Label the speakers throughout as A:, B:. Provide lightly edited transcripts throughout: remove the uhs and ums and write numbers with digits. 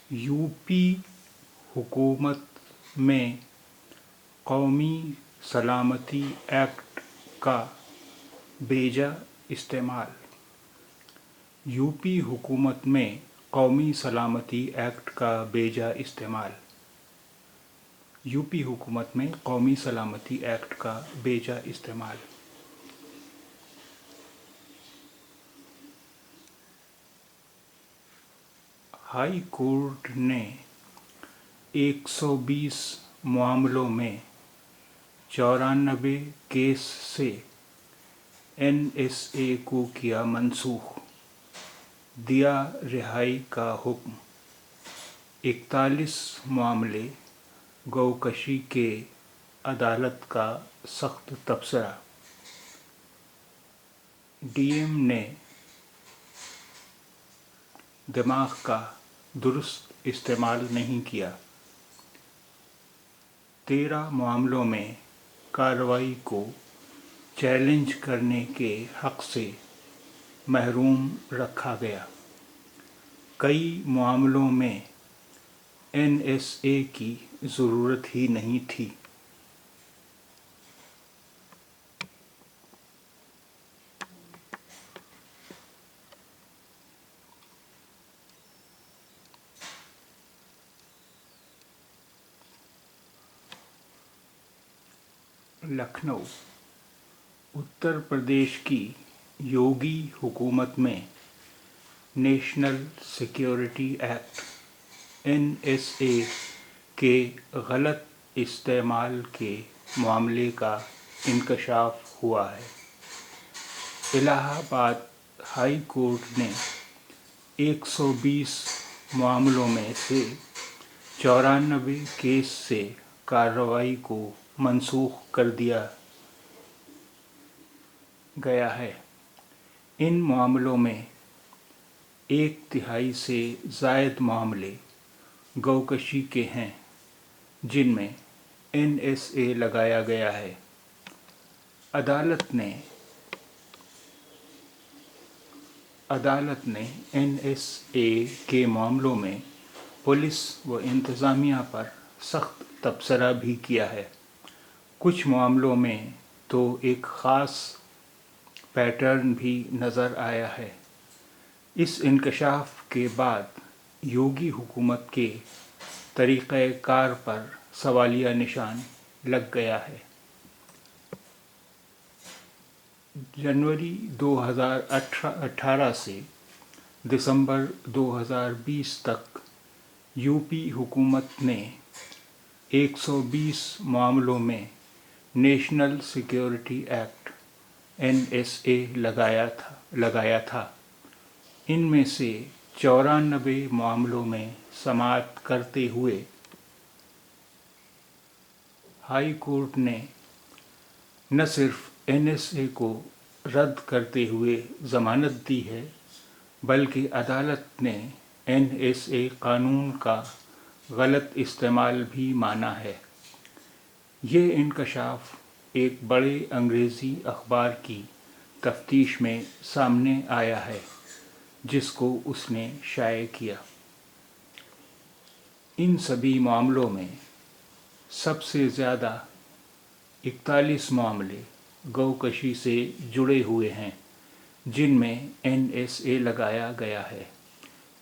A: UP हुकूमत में कौमी सलामती एक्ट का बेजा इस्तेमाल। यूपी हुकूमत में कौमी सलामती एक्ट का बेजा इस्तेमाल। यूपी हुकूमत में कौमी सलामती एक्ट का बेजा इस्तेमाल। हाई कोर्ट ने 120 मामलों में 94 केस से NSA को किया मनसूख, दिया रिहाई का हुक्म। 41 मामले गौकशी के अदालत का सख्त तबसरा। DM ने दिमाग का दुरुस्त इस्तेमाल नहीं किया। 13 मामलों में कार्रवाई को चैलेंज करने के हक से महरूम रखा गया। कई मामलों में NSA की ज़रूरत ही नहीं थी। लखनऊ, उत्तर प्रदेश की योगी हुकूमत में नेशनल सिक्योरिटी एक्ट NSA के गलत इस्तेमाल के मामले का इंकशाफ हुआ है। इलाहाबाद हाई कोर्ट ने 120 मामलों में से 94 केस से कार्रवाई को मनसूख कर दिया गया है। इन मामलों में 1/3 से ज़ायद मामले गौकशी के हैं, जिनमें NSA लगाया गया है। अदालत ने NSA के मामलों में पुलिस व इंतज़ामिया पर सख्त तबसरा भी किया है। कुछ मामलों में तो एक ख़ास पैटर्न भी नज़र आया है। इस इंकशाफ के बाद योगी हुकूमत के तरीक़े-कार पर सवालिया निशान लग गया है। जनवरी 2018 से दिसंबर 2020 तक यूपी हुकूमत ने 120 मामलों में नेशनल सिक्योरिटी एक्ट NSA लगाया था। इनमें से 94 मामलों में समाअत करते हुए हाई कोर्ट ने न सिर्फ NSA को रद्द करते हुए ज़मानत दी है, बल्कि अदालत ने NSA कानून का गलत इस्तेमाल भी माना है। ये इंकशाफ एक बड़े अंग्रेज़ी अखबार की तफ्तीश में सामने आया है, जिसको उसने शाये किया। इन सभी मामलों में सबसे ज़्यादा 41 मामले गौकशी से जुड़े हुए हैं, जिनमें NSA लगाया गया है।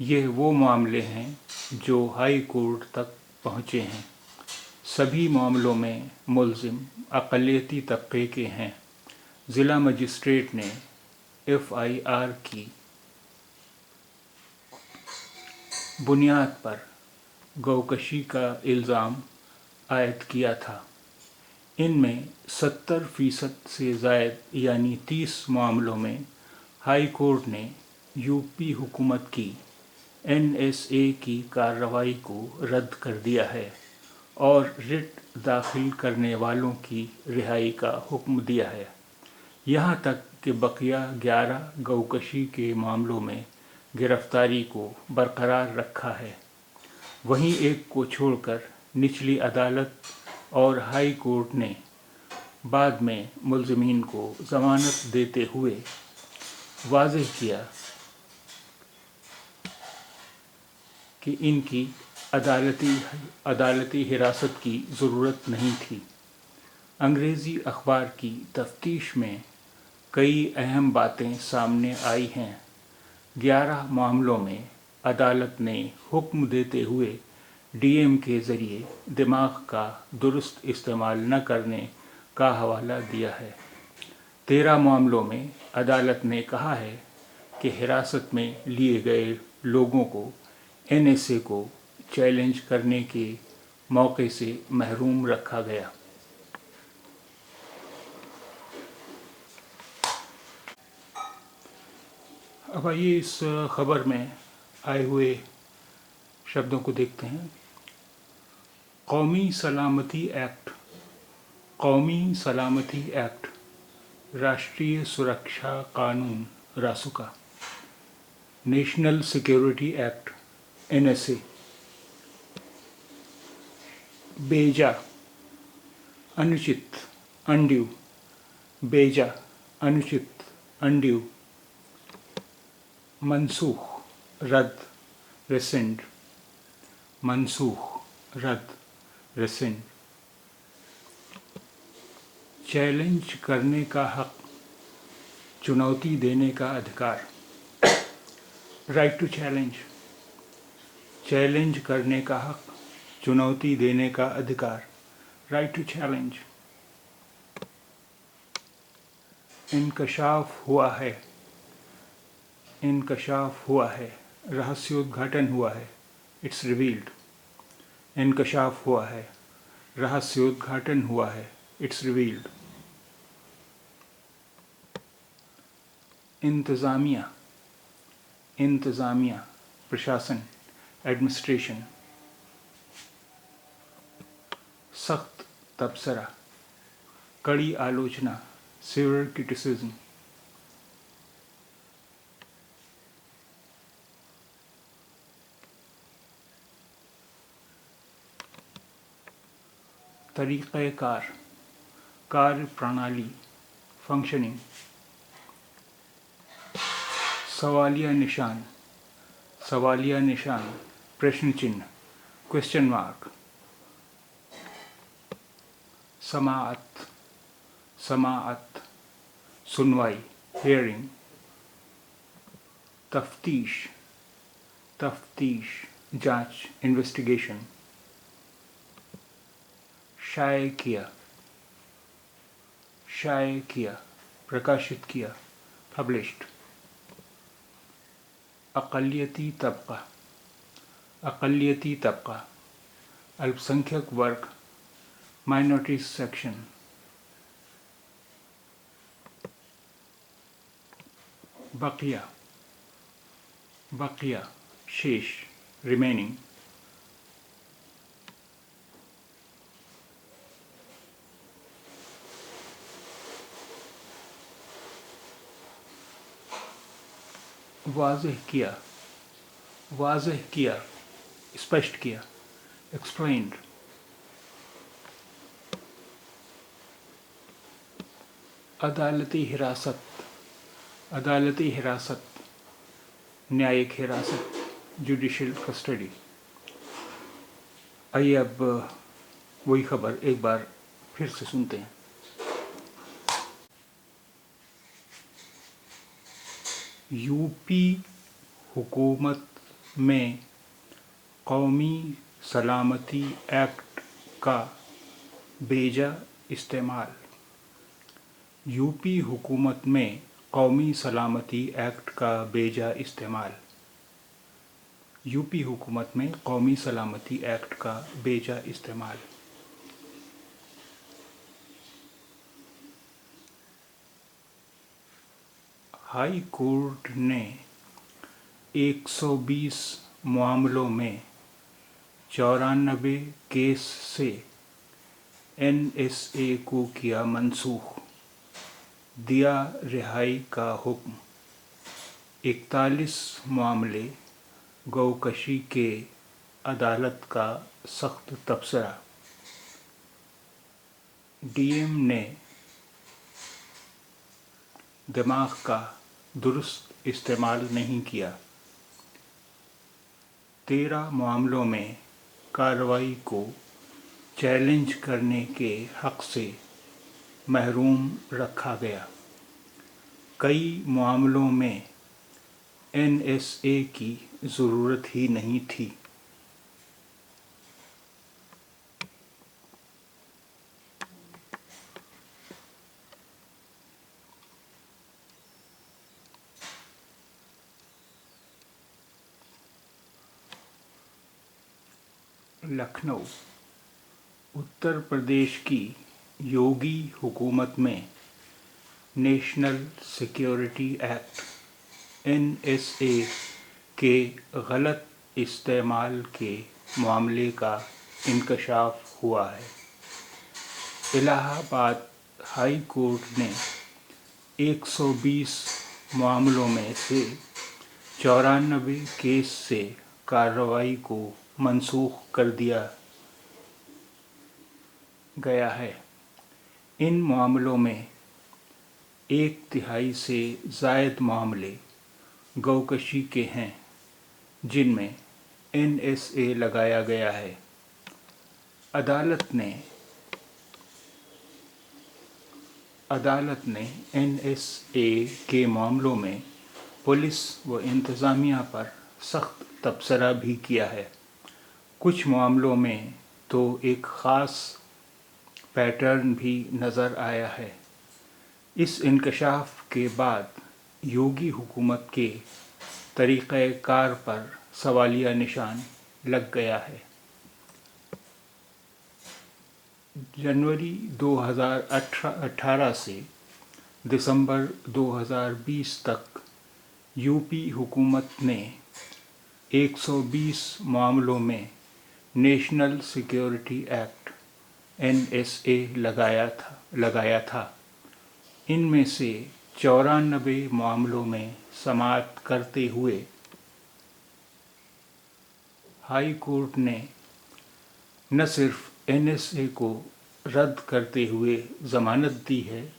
A: ये वो मामले हैं जो हाई कोर्ट तक पहुँचे हैं। सभी मामलों में मुल्ज़िम अक़लियती तबके के हैं। ज़िला मजिस्ट्रेट ने FIR की बुनियाद पर गौकशी का इल्ज़ाम आयद किया था। इनमें 70% से ज़ायद यानी 30 मामलों में हाई कोर्ट ने यूपी हुकूमत की NSA की कार्रवाई को रद्द कर दिया है और रिट दाखिल करने वालों की रिहाई का हुक्म दिया है। यहाँ तक कि बकिया 11 गौकशी के मामलों में गिरफ्तारी को बरकरार रखा है। वहीं एक को छोड़कर निचली अदालत और हाई कोर्ट ने बाद में मुल्ज़िमीन को ज़मानत देते हुए वाज़ेह किया کہ ان کی عدالتی حراست کی ضرورت نہیں تھی۔ انگریزی اخبار کی تفتیش میں کئی اہم باتیں سامنے آئی ہیں۔ 11 معاملوں میں عدالت نے حکم دیتے ہوئے ڈی ایم کے ذریعے دماغ کا درست استعمال نہ کرنے کا حوالہ دیا ہے۔ 13 معاملوں میں عدالت نے کہا ہے کہ حراست میں لیے گئے لوگوں کو این ایس اے کو چیلنج کرنے کے موقع سے محروم رکھا گیا۔ اب آئیے اس خبر میں آئے ہوئے شبدوں کو دیکھتے ہیں۔ قومی سلامتی ایکٹ، قومی سلامتی ایکٹ، راشٹریہ سرکشا قانون راسکا، national security act N S A, بیجا، انوچت، انڈیو، بیجا، انوچت، انڈیو، منسوخ، رد، ریسنڈ، منسوخ، رد، ریسنڈ، چیلنج کرنے کا حق، چنوتی دینے کا ادھیکار، رائٹ ٹو چیلنج، چیلنج کرنے کا حق، چنوتی دینے کا ادھیکار، رائٹ ٹو چیلنج، انکشاف ہوا ہے، انکشاف ہوا ہے، رہسیودگھاٹن ہوا ہے، اٹس ریویلڈ، انکشاف ہوا ہے، رہسیودگھاٹن ہوا ہے، اٹس ریویلڈ، انتظامیہ، انتظامیہ، پرشاسن، ایڈمنسٹریشن، سخت تبصرہ، کڑی آلوچنا، سیویئر کرٹیسزم، طریقہ کار، کاریہ پرنالی، فنکشننگ، سوالیہ نشان، سوالیہ نشان، پرشن چنہ، کوشچن مارک، سماعت، سماعت، سنوائی، ہیئرنگ، تفتیش، تفتیش، جانچ، انویسٹیگیشن، شائع کیا، شائع کیا، پرکاشت کیا، پبلشڈ، اقلیتی طبقہ، اقلیتی طبقہ، الپ سنکھیک ورگ، مائنورٹی سیکشن، بقیہ، بقیہ، شیش، ریمیننگ، واضح کیا، واضح کیا، اسپشٹ کیا، ایکسپلینڈ، عدالتی حراست، عدالتی حراست، نیائک حراست، جوڈیشل کسٹڈی۔ آئیے اب وہی خبر ایک بار پھر سے سنتے ہیں۔ یو پی حکومت میں قومی سلامتی ایکٹ کا بیجا استعمال، یو پی حکومت میں قومی سلامتی ایکٹ کا بیجا استعمال، یو پی حکومت میں قومی سلامتی ایکٹ کا بیجا استعمال۔ ہائی کورٹ نے 120 معاملوں میں 94 کیس سے این ایس اے کو کیا منسوخ، دیا رہائی کا حکم، 41 معاملے گوکشی کے، عدالت کا سخت تبصرہ، ڈی ایم نے دماغ کا درست استعمال نہیں کیا، 13 मामलों में कार्रवाई को चैलेंज करने के हक से महरूम रखा गया। कई मामलों में NSA की ज़रूरत ही नहीं थी। लखनऊ, उत्तर प्रदेश की योगी हुकूमत में नेशनल सिक्योरिटी एक्ट NSA के गलत इस्तेमाल के मामले का इंकशाफ हुआ है। इलाहाबाद हाई कोर्ट ने 120 मामलों में से 94 केस से कार्रवाई को मनसूख कर दिया गया है। इन मामलों में 1/3 से ज़ायद मामले गौकशी के हैं, जिनमें NSA लगाया गया है। अदालत ने NSA के मामलों में पुलिस व इंतज़ामिया पर सख्त तबसरा भी किया है। कुछ मामलों में तो एक ख़ास पैटर्न भी नज़र आया है। इस इंकशाफ के बाद योगी हुकूमत के तरीक़ाकार पर सवालिया निशान लग गया है। जनवरी 2018 से दिसंबर 2020 तक यूपी हुकूमत ने 120 मामलों में नेशनल सिक्योरिटी एक्ट NSA लगाया था। इनमें से 94 मामलों में समाअत करते हुए हाई कोर्ट ने न सिर्फ NSA को रद्द करते हुए ज़मानत दी है,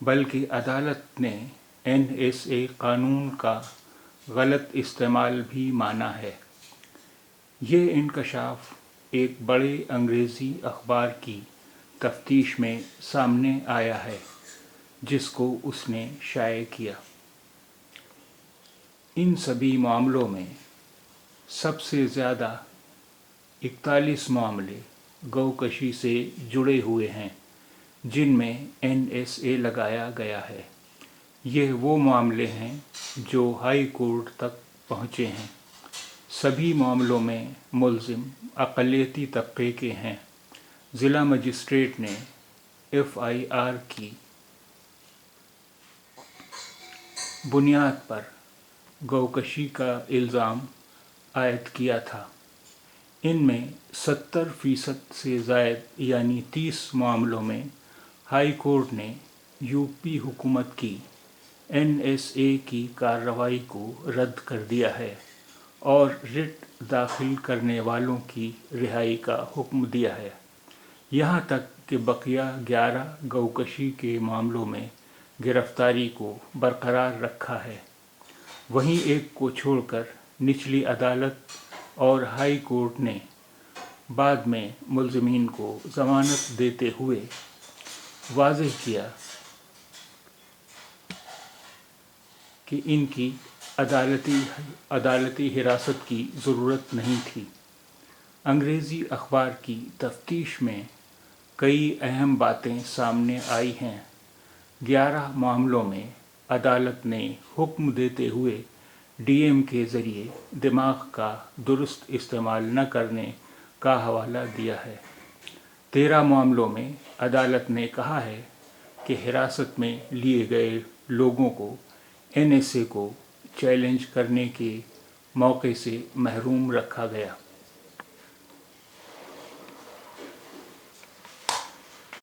A: बल्कि अदालत ने NSA कानून का गलत इस्तेमाल भी माना है। ये इंकशाफ एक बड़े अंग्रेज़ी अखबार की तफ्तीश में सामने आया है, जिसको उसने शाये किया। इन सभी मामलों में सबसे ज़्यादा 41 मामले गौकशी से जुड़े हुए हैं, जिनमें NSA लगाया गया है। ये वो मामले हैं जो हाई कोर्ट तक पहुँचे हैं। सभी मामलों में मुल्ज़िम अक़लियती तबके के हैं। ज़िला मजिस्ट्रेट ने FIR की बुनियाद पर गौकशी का इल्ज़ाम आयद किया था। इनमें 70% से ज़ायद यानी 30 मामलों में हाई कोर्ट ने यूपी हुकूमत की NSA की कार्रवाई को रद्द कर दिया है और रिट दाखिल करने वालों की रिहाई का हुक्म दिया है। यहाँ तक कि बकिया 11 गौकशी के मामलों में गिरफ्तारी को बरकरार रखा है। वहीं एक को छोड़कर निचली अदालत और हाई कोर्ट ने बाद में मुल्ज़िमीन को ज़मानत देते हुए वाज़ेह किया कि इनकी अदालती हिरासत की ज़रूरत नहीं थी। अंग्रेज़ी अखबार की तफ्तीश में कई अहम बातें सामने आई हैं। 11 मामलों में अदालत ने हुक्म देते हुए DM के ज़रिए दिमाग का दुरुस्त इस्तेमाल न करने का हवाला दिया है। 13 मामलों में अदालत ने कहा है कि हिरासत में लिए गए लोगों को NSA को चैलेंज करने के मौके से महरूम रखा गया।